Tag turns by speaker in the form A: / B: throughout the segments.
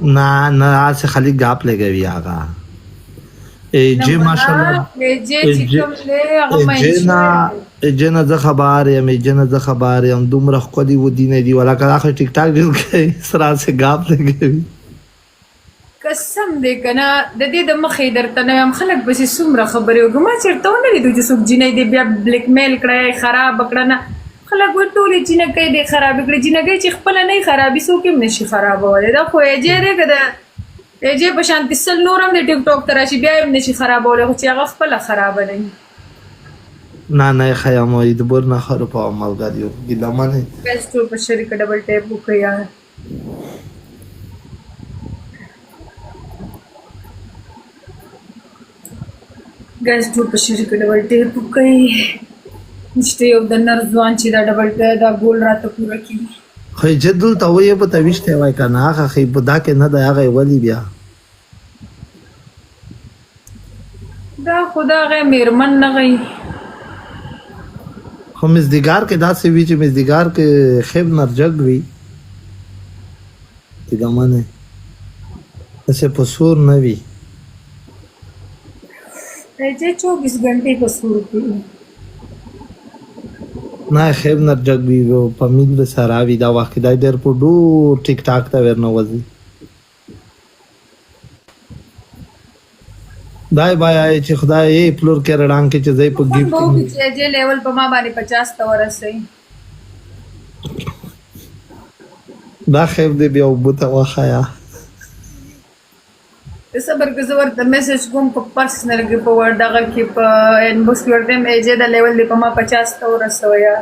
A: نه نه هسې خالي ګاپ لګوي هغه جی ماشاءالله جنه زه خبر یم جنه زه خبر یم دومره ښکلي ودینه دي ولاکه دا خو ټیک ټاک ډېر کوي سره هسې ګاپ لګوي
B: قسم دی که نه د دې د مخې درته نه وایم خلک پسې څومره خبرې وکړي ما چېرته ونه لیدو چې څوک جینۍ دی بیا بلیک میل کړی خراب کړه نه خلک وایي ټولې جینکۍ دی خرابې کړي جینکۍ چې خپله نه یې خرابي څوک هم نه شي خرابولی دا خو ایجی دی که د ایجی په شانتې سل نور هم د ټیک ټاک ته راشي بیا هم نه شي خرابولی خو چې هغه خپله خرابه دی
A: نه نه یې ښه یم د بور نه خرو په ملګریو ګیله منې
B: بس ټول په شریکه ډبل ټیپ وکړئ یار ګایز ټول په شریکه ډبل ټیپ وکړئ نشته یو د نر ځوان چې دا ډبل دا ګول راته پوره کړي
A: خو یې چې دلته وایې به ته ویشتی وای که نه هغه خو په دا کې نه دی هغه یې ولي بیا
B: دا خو د هغې مېرمن نه غی
A: خو مزدګار کې داسې وي چې مزدګار کې خیب نرجګ وي ګیله منې داسې په سور نه وي
B: ایجی 24 घंटे په سور کې
A: نه خیب نرجګ وي په میل سره وي دا وخت دا ډېر په ډور ټیک ټاک ته ورنوځي دای بایا چې خدای یې فلور کې رډان کې چې زې په ګیفټ
B: چې ایجی لیول په ما باندې 50 ته ورسوي
A: دا خیب دی بیا وبته وښیه
B: صبر که زه ورته میسج کوم په پرسنل کې په ورډ هغه کې په انبوکس کې ورته وایم ایجی دا لیول دی په ما 50 ته ورسوه یار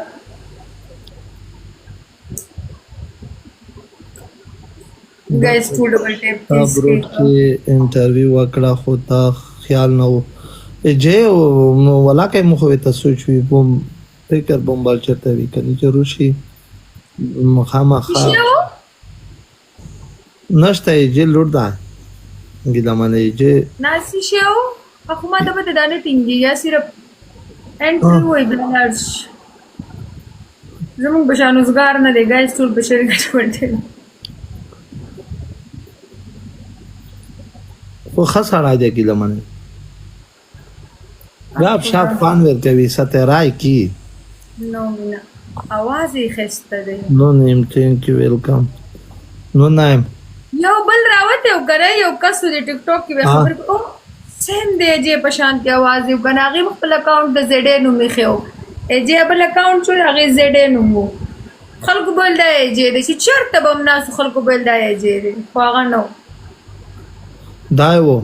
B: ګایز ټول ډبل ټیپ
A: بروډ کې انټرویو وکړه خو تا خیال نه و ایجی ولاکه مو خو ته سوچ وي بوم فکر بومبال چرته وی کني چې روشي مخامخ نشته ایجی لور ده ګیله منې ایجی
B: ناسي شو اخو ما ته به دا نه ټینګي یا صرف انټرویو وای بلارش زموږ بشانوزګار نه دی ګایز ټول بشری ګټ
A: خو ښه سړی دی ګیله منې ګاپ شاپ فان ورکوي سترای کی
B: نو مینا आवाज یې ښایسته دی
A: نو نیم تھینک یو ویلکم نو نیم
B: یو بل راوته یو کنه یو کس د ټیک ټاک کې خبر او سیم دی چې په شانتي आवाज یو کنه هغه خپل اکاونټ د زیډ نوم یې ایجی بل اکاونټ شو هغه زیډ نوم خلکو بل دی ایجی د چې چرته بم ناس خلکو بل دی ایجی خو هغه نو
A: دای وو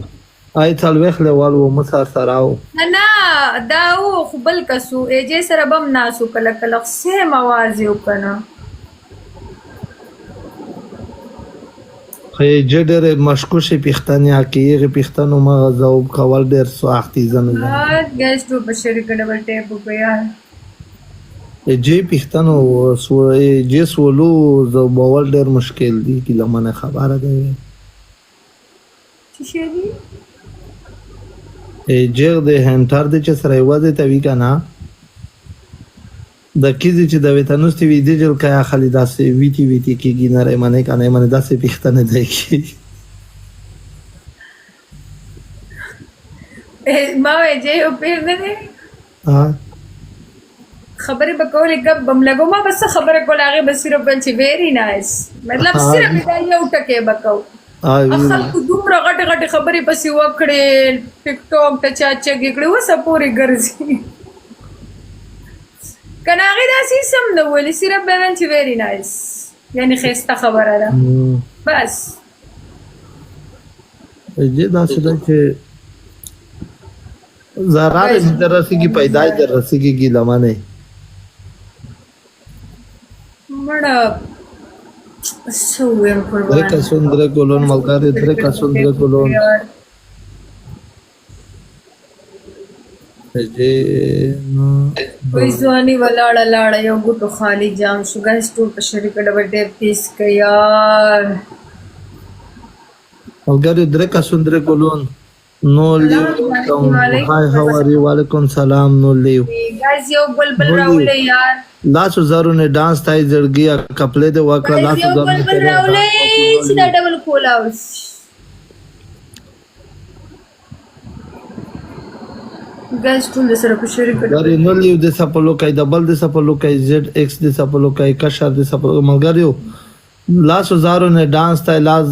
A: آی تل وخله والو مسار سراو
B: نه دا و خو بل کسو ایجی سره بم ناسو کله کله سیم आवाज یو کنه
A: خو یې ډېر مشکوشې پښتنې کېږي پښتنو مغه ذوب کول ډېر سختی زنه
B: ګیس ټو په شریکه ډبل ټیپ وکړه
A: ایجی پښتنو ایجی سولو ذوبول ډېر مشکل دي ګیله منې خبره ده
B: څه شی دی
A: ایجی د هنټر د چې سره یوازې ته وي که نه د کیږي چې د ویتانوستي وی دیجل کیا خالي داسې ویتی کېږي نه منې که نه منې داسې پښتنې دی کېږي
B: ما ایجی یو پیر نه دی خبرې به کولې ګپ بم لګو ما بس خبره کول هغې به صرف بل چې ویری نایس مطلب صرف دا یو ټکی به کوو خلکو دومره غټې غټې خبرې پسې وکړې ټیک ټاک ته چا چګې کړې اوسه پورې ګرځي که نه هغې داسې سم نه ویلي صرف به ویل چې ویری نایس یعنې ښایسته خبره ده بس
A: ایجی داسې ده چې ضرر یې در رسېږي پیدا یې در رسېږي ګیله منې
B: مړه څه ووایم
A: درې کسون درې کلون ملګري درې کسون درې کلون
B: وای ځواني ولاړه لاړه یو ګوټو خالي جام شو ګایز ټول په شریکه ډبل ټیپ پیس کړئ یار
A: ملګري درې کسون درې کلون نو لیو هاي هاو ار یو وعلیکم سلام نو لیو
B: ګایز یو بلبل راولې یار
A: لاسو زرو نے ډانس تای زړګي کپلې د وکړه لاسو زرو
B: بلبل راولې چې دا ډبل کولا اوس ګاز ټول سره په شریک
A: غری نو لیو د سپلو کای دبل د سپلو کای زد ایکس د سپلو کای کشر د سپلو ملګریو لاس زارو نه ډانس ته لاس